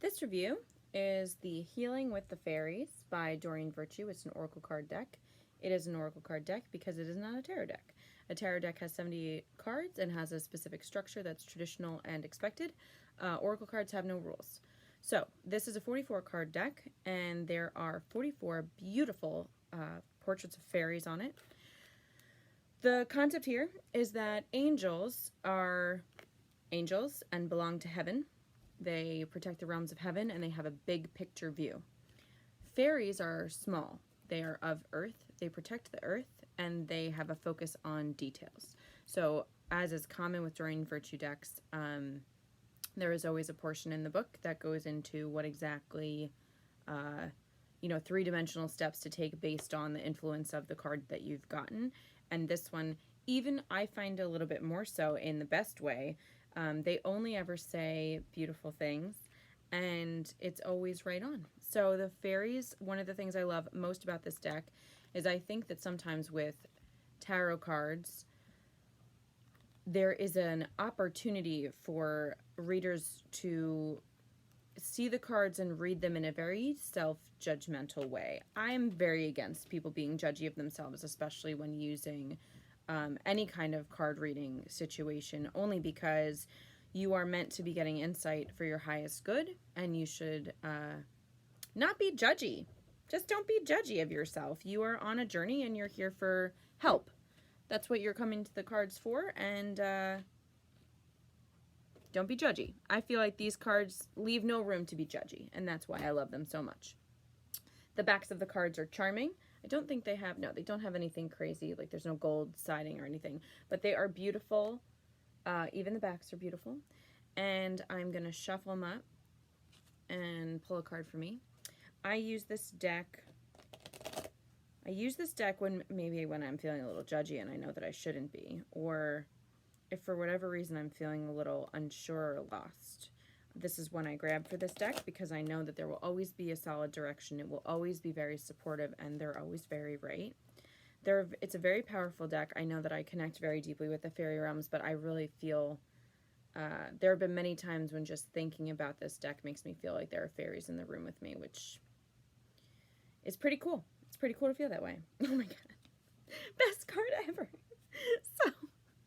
This review is the Healing with the Fairies by Doreen Virtue. It's an Oracle card deck. It is an Oracle card deck because it is not a tarot deck. A tarot deck has 78 cards and has a specific structure that's traditional and expected. Oracle cards have no rules. So this is a 44 card deck, and there are 44 beautiful portraits of fairies on it. The concept here is that angels are angels and belong to heaven. They protect the realms of heaven, and they have a big picture view. Fairies are small. They are of earth. They protect the earth, and they have a focus on details. So, as is common with Doreen Virtue decks, there is always a portion in the book that goes into what exactly, three-dimensional steps to take based on the influence of the card that you've gotten. And this one, even I find a little bit more so in the best way. They only ever say beautiful things, and it's always right on. So the fairies, one of the things I love most about this deck is I think that sometimes with tarot cards, there is an opportunity for readers to see the cards and read them in a very self-judgmental way. I'm very against people being judgy of themselves, especially when using any kind of card reading situation, only because you are meant to be getting insight for your highest good, and you should not be judgy. Just don't be judgy of yourself. You are on a journey, and you're here for help. That's what you're coming to the cards for, and don't be judgy. I feel like these cards leave no room to be judgy, and that's why I love them so much. The backs of the cards are charming. I don't think they have, no, they don't have anything crazy, like there's no gold siding or anything, but they are beautiful. Even the backs are beautiful. And I'm going to shuffle them up and pull a card for me. I use this deck when I'm feeling a little judgy and I know that I shouldn't be, or if for whatever reason I'm feeling a little unsure or lost. This is one I grab for this deck because I know that there will always be a solid direction. It will always be very supportive, and they're always very right. It's a very powerful deck. I know that I connect very deeply with the fairy realms, but I really feel there have been many times when just thinking about this deck makes me feel like there are fairies in the room with me, which is pretty cool. It's pretty cool to feel that way. Oh my god. Best card ever. So,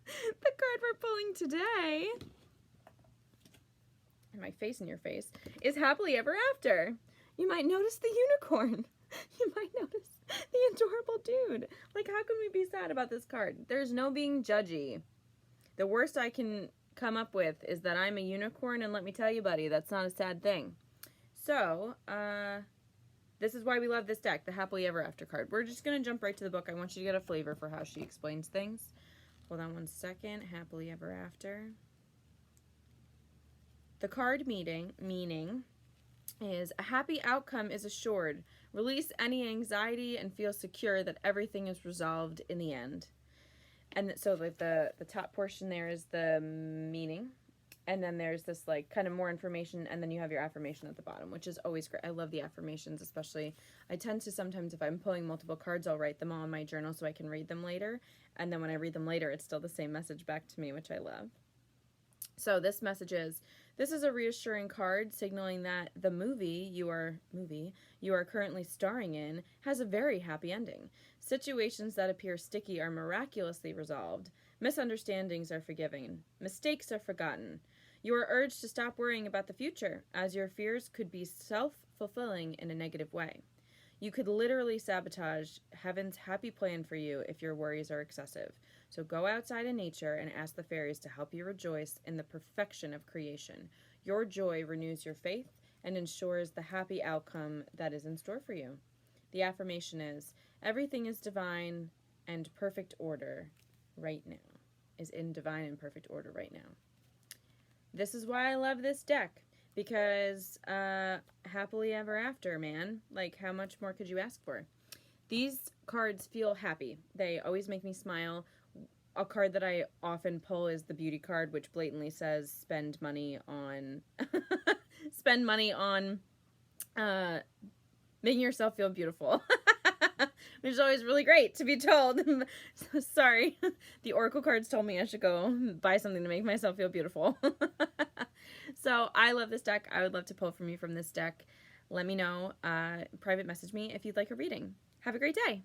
the card we're pulling today, and my face in your face, is Happily Ever After. You might notice the unicorn. You might notice the adorable dude. Like, how can we be sad about this card? There's no being judgy. The worst I can come up with is that I'm a unicorn, and let me tell you, buddy, that's not a sad thing. So, this is why we love this deck, the Happily Ever After card. We're just going to jump right to the book. I want you to get a flavor for how she explains things. Hold on one second. Happily Ever After. The card meaning is a happy outcome is assured. Release any anxiety and feel secure that everything is resolved in the end. And so like the top portion there is the meaning. And then there's this like kind of more information, and then you have your affirmation at the bottom, which is always great. I love the affirmations, especially. I tend to sometimes, if I'm pulling multiple cards, I'll write them all in my journal so I can read them later. And then when I read them later, it's still the same message back to me, which I love. So this message is, this is a reassuring card signaling that the movie you are currently starring in has a very happy ending. Situations that appear sticky are miraculously resolved. Misunderstandings are forgiven. Mistakes are forgotten. You are urged to stop worrying about the future, as your fears could be self-fulfilling in a negative way. You could literally sabotage heaven's happy plan for you if your worries are excessive. So go outside in nature and ask the fairies to help you rejoice in the perfection of creation. Your joy renews your faith and ensures the happy outcome that is in store for you. The affirmation is, everything is divine and perfect order right now. Is in divine and perfect order right now. This is why I love this deck. Because happily ever after, man. Like, how much more could you ask for? These cards feel happy. They always make me smile. A card that I often pull is the beauty card, which blatantly says spend money on making yourself feel beautiful. Which is always really great to be told. Sorry, the Oracle cards told me I should go buy something to make myself feel beautiful. So I love this deck. I would love to pull from you from this deck. Let me know. Private message me if you'd like a reading. Have a great day.